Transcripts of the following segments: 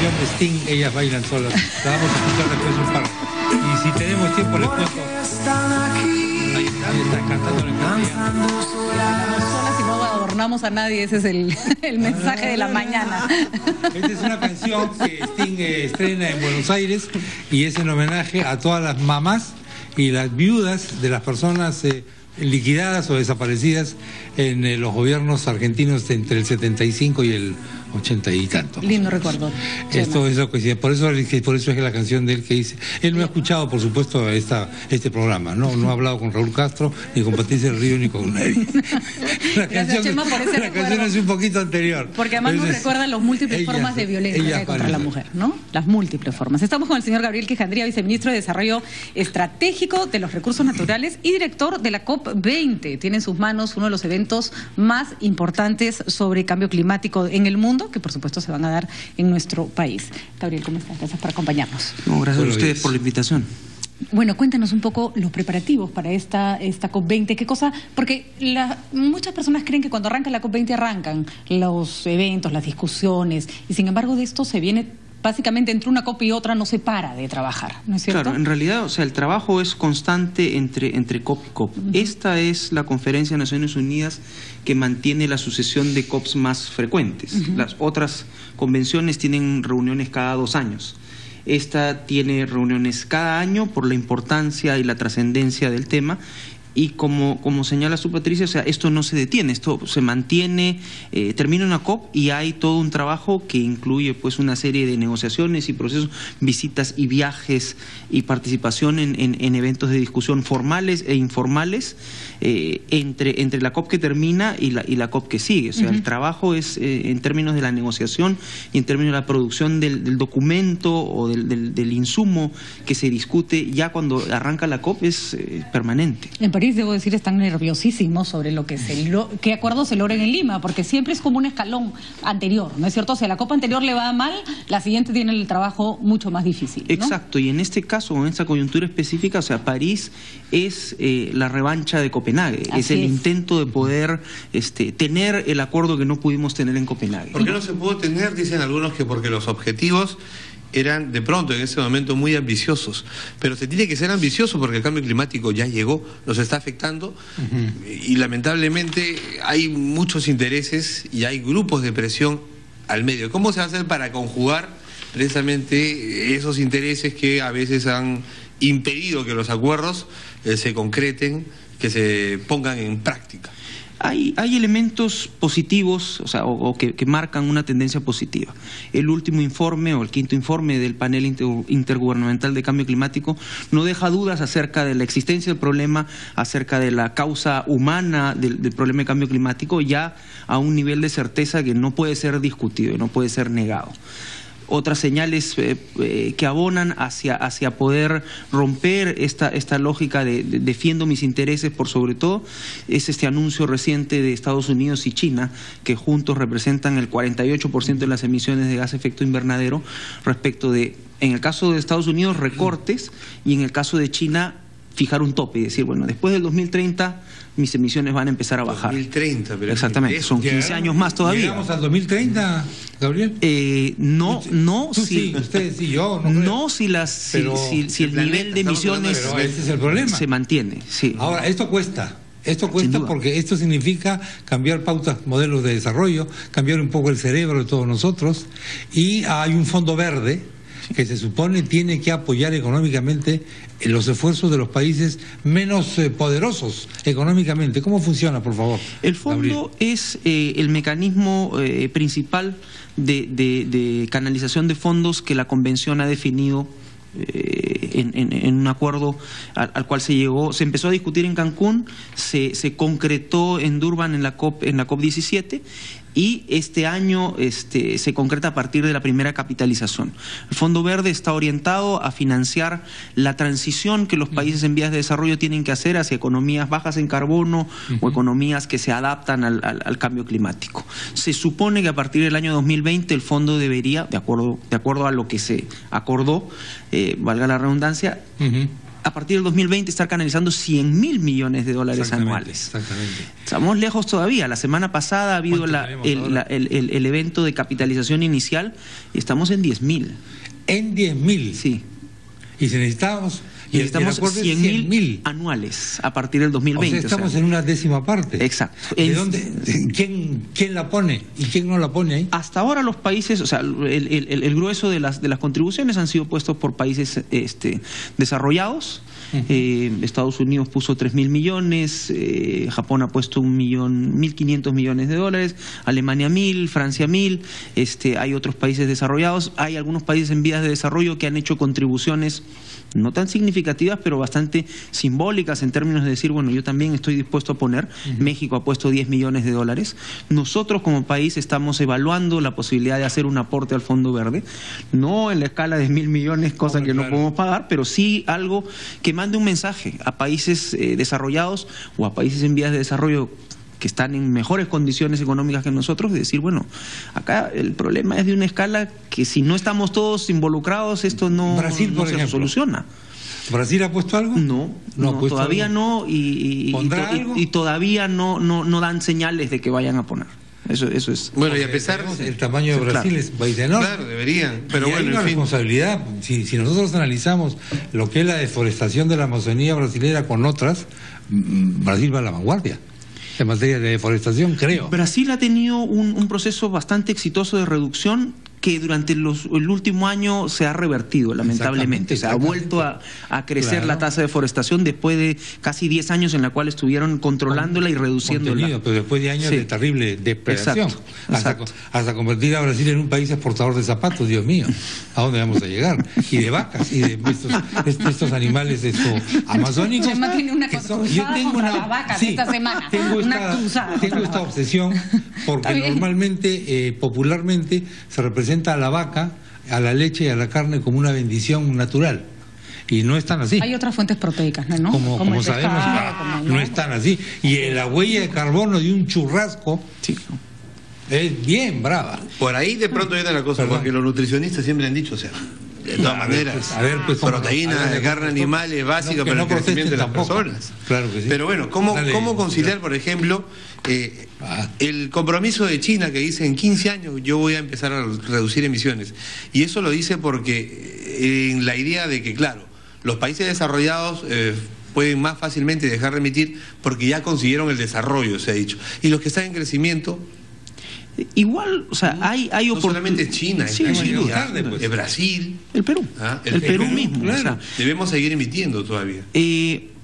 canción de Sting, Ellas Bailan Solas. La vamos a escuchar después de un par. Y si tenemos tiempo les cuento. Ahí está cantando en solas y no adornamos a nadie, ese es el mensaje de la mañana. Esta es una canción que Sting estrena en Buenos Aires y es en homenaje a todas las mamás y las viudas de las personas liquidadas o desaparecidas en los gobiernos argentinos entre el 75 y el 80 y tanto. Lindo recuerdo. Esto es lo que por eso es que la canción de él que dice, él no ha escuchado por supuesto este programa, no ha hablado con Raúl Castro, ni con Patricia del Río, ni con nadie. La canción es un poquito anterior. Porque además nos recuerda las múltiples formas de violencia que hay contra la mujer, ¿no? Las múltiples formas. Estamos con el señor Gabriel Quijandría, viceministro de Desarrollo Estratégico de los Recursos Naturales y director de la COP20. Tiene en sus manos uno de los eventos más importantes sobre cambio climático en el mundo, que por supuesto se van a dar en nuestro país. Gabriel, ¿cómo estás? Gracias por acompañarnos. No, gracias a ustedes por la invitación. Bueno, cuéntanos un poco los preparativos para esta COP20. ¿Qué cosa? Porque muchas personas creen que cuando arranca la COP20 arrancan los eventos, las discusiones, y sin embargo de esto se viene básicamente entre una COP y otra no se para de trabajar, ¿no es cierto? Claro, en realidad, o sea, el trabajo es constante entre COP y COP. Esta es la Conferencia de Naciones Unidas que mantiene la sucesión de COPs más frecuentes. Las otras convenciones tienen reuniones cada 2 años. Esta tiene reuniones cada año por la importancia y la trascendencia del tema. Y como señala su Patricia, o sea, esto no se detiene, esto se mantiene, termina una COP y hay todo un trabajo que incluye pues una serie de negociaciones y procesos, visitas y viajes y participación en eventos de discusión formales e informales entre la COP que termina y la COP que sigue. O sea, el trabajo es en términos de la negociación y en términos de la producción del documento o del insumo que se discute ya cuando arranca la COP es permanente. En París, debo decir, están nerviosísimos sobre lo que qué acuerdos se logren en Lima, porque siempre es como un escalón anterior, ¿no es cierto? O sea, la COP anterior le va mal, la siguiente tiene el trabajo mucho más difícil, ¿no? Exacto, y en este caso, en esta coyuntura específica, o sea, París es la revancha de Copenhague, es el intento de poder tener el acuerdo que no pudimos tener en Copenhague. ¿Por qué no se pudo tener? Dicen algunos que porque los objetivos eran de pronto en ese momento muy ambiciosos, pero se tiene que ser ambicioso porque el cambio climático ya llegó, nos está afectando y lamentablemente hay muchos intereses y hay grupos de presión al medio. ¿Cómo se va a hacer para conjugar precisamente esos intereses que a veces han impedido que los acuerdos se concreten, que se pongan en práctica? Hay elementos positivos, o sea, que marcan una tendencia positiva. El último informe o el 5º informe del panel intergubernamental de cambio climático no deja dudas acerca de la existencia del problema, acerca de la causa humana del problema de cambio climático, ya a un nivel de certeza que no puede ser discutido y no puede ser negado. Otras señales que abonan hacia poder romper esta lógica de defiendo mis intereses por sobre todo es este anuncio reciente de Estados Unidos y China, que juntos representan el 48% de las emisiones de gas de efecto invernadero, respecto de, en el caso de Estados Unidos, recortes, y en el caso de China, fijar un tope y decir, bueno, después del 2030 mis emisiones van a empezar a bajar. 2030, pero exactamente, son 15 años más todavía. ¿Llegamos al 2030, Gabriel? No, ustedes y yo. No, si el nivel de emisiones ese es el problema. Se mantiene. Sí. Ahora, esto cuesta. Esto cuesta porque esto significa cambiar pautas, modelos de desarrollo, cambiar un poco el cerebro de todos nosotros, y hay un fondo verde que se supone tiene que apoyar económicamente los esfuerzos de los países menos poderosos económicamente. ¿Cómo funciona, por favor? El fondo es el mecanismo principal de canalización de fondos que la Convención ha definido en un acuerdo al cual se llegó. Se empezó a discutir en Cancún, se concretó en Durban en la COP17, y este año se concreta a partir de la primera capitalización. El Fondo Verde está orientado a financiar la transición que los países en vías de desarrollo tienen que hacer hacia economías bajas en carbono o economías que se adaptan al cambio climático. Se supone que a partir del año 2020 el fondo debería, de acuerdo a lo que se acordó, valga la redundancia, a partir del 2020 estar canalizando 100.000 millones de dólares anuales. Exactamente. Estamos lejos todavía. La semana pasada ha habido el evento de capitalización inicial y estamos en 10.000. ¿En 10.000? Sí. Y si necesitamos... Y necesitamos 100.000 anuales a partir del 2020. O sea, estamos en una décima parte. Exacto. ¿De dónde? ¿Quién la pone y quién no la pone ahí? Hasta ahora los países, o sea, el grueso de las contribuciones han sido puestos por países desarrollados. Estados Unidos puso 3.000 millones, Japón ha puesto 1.500 millones de dólares, Alemania 1.000, Francia 1.000, hay otros países desarrollados, hay algunos países en vías de desarrollo que han hecho contribuciones no tan significativas, pero bastante simbólicas en términos de decir, bueno, yo también estoy dispuesto a poner. México ha puesto 10 millones de dólares. Nosotros como país estamos evaluando la posibilidad de hacer un aporte al Fondo Verde, no en la escala de 1.000 millones, cosa que no podemos pagar, pero sí algo que mande un mensaje a países desarrollados o a países en vías de desarrollo que están en mejores condiciones económicas que nosotros, de decir, bueno, acá el problema es de una escala que si no estamos todos involucrados, esto no, Brasil, por ejemplo, se soluciona. ¿Brasil ha puesto algo? No, todavía algo. No, y todavía no dan señales de que vayan a poner. Eso es. Bueno, y a pesar el tamaño de Brasil es un país enorme. Claro, deberían. Pero bueno, hay una responsabilidad. Si nosotros analizamos lo que es la deforestación de la Amazonía brasileña con otras, Brasil va a la vanguardia en materia de deforestación, creo. Brasil ha tenido un proceso bastante exitoso de reducción que durante el último año se ha revertido, lamentablemente. Se ha vuelto a crecer la tasa de deforestación después de casi 10 años en la cual estuvieron controlándola y reduciéndola. Pero después de años de terrible depredación. Hasta convertir a Brasil en un país exportador de zapatos, Dios mío. ¿A dónde vamos a llegar? Y de vacas, y de estos animales amazónicos. Yo tengo una vaca esta semana. Tengo esta obsesión porque normalmente, popularmente, se representa a la vaca, a la leche y a la carne como una bendición natural. Y no están así. Hay otras fuentes proteicas, ¿no? Como sabemos, no están así. Y la huella de carbono de un churrasco es bien brava. Por ahí de pronto viene la cosa, porque los nutricionistas siempre han dicho, o sea, de todas maneras, proteínas de carne animal es básica para el crecimiento de las personas. Claro que sí. Pero bueno, ¿cómo conciliar, por ejemplo, el compromiso de China que dice en 15 años yo voy a empezar a reducir emisiones? Y eso lo dice porque en la idea de que, claro, los países desarrollados pueden más fácilmente dejar de emitir porque ya consiguieron el desarrollo, se ha dicho. Y los que están en crecimiento... Igual, o sea, hay no solamente China, es Brasil, el Perú, el Perú mismo. Claro. O sea, debemos seguir emitiendo todavía.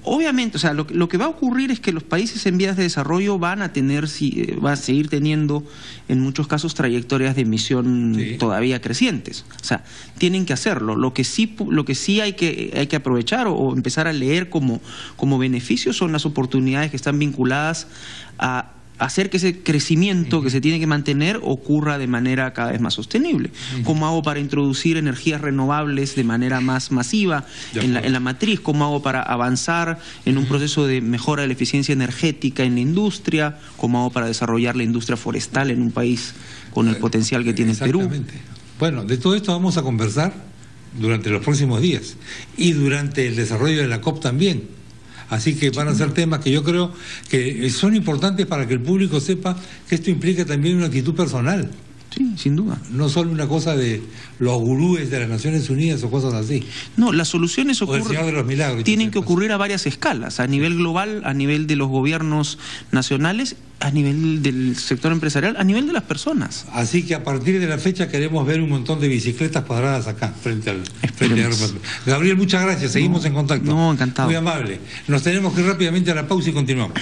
Obviamente, o sea, lo que va a ocurrir es que los países en vías de desarrollo van a seguir teniendo, en muchos casos, trayectorias de emisión todavía crecientes. O sea, tienen que hacerlo. Lo que sí hay que aprovechar o empezar a leer como beneficios son las oportunidades que están vinculadas a hacer que ese crecimiento que se tiene que mantener ocurra de manera cada vez más sostenible. ¿Cómo hago para introducir energías renovables de manera más masiva en la matriz? ¿Cómo hago para avanzar en un proceso de mejora de la eficiencia energética en la industria? ¿Cómo hago para desarrollar la industria forestal en un país con el potencial que tiene Perú? Bueno, de todo esto vamos a conversar durante los próximos días y durante el desarrollo de la COP también. Así que van a ser temas que yo creo que son importantes para que el público sepa que esto implica también una actitud personal. Sí, sin duda. No solo una cosa de los gurúes de las Naciones Unidas o cosas así. No, las soluciones tienen que ocurrir a varias escalas, a nivel global, a nivel de los gobiernos nacionales, a nivel del sector empresarial, a nivel de las personas. Así que a partir de la fecha queremos ver un montón de bicicletas paradas acá, frente al Gabriel, muchas gracias, seguimos en contacto. No, encantado. Muy amable. Nos tenemos que ir rápidamente a la pausa y continuamos.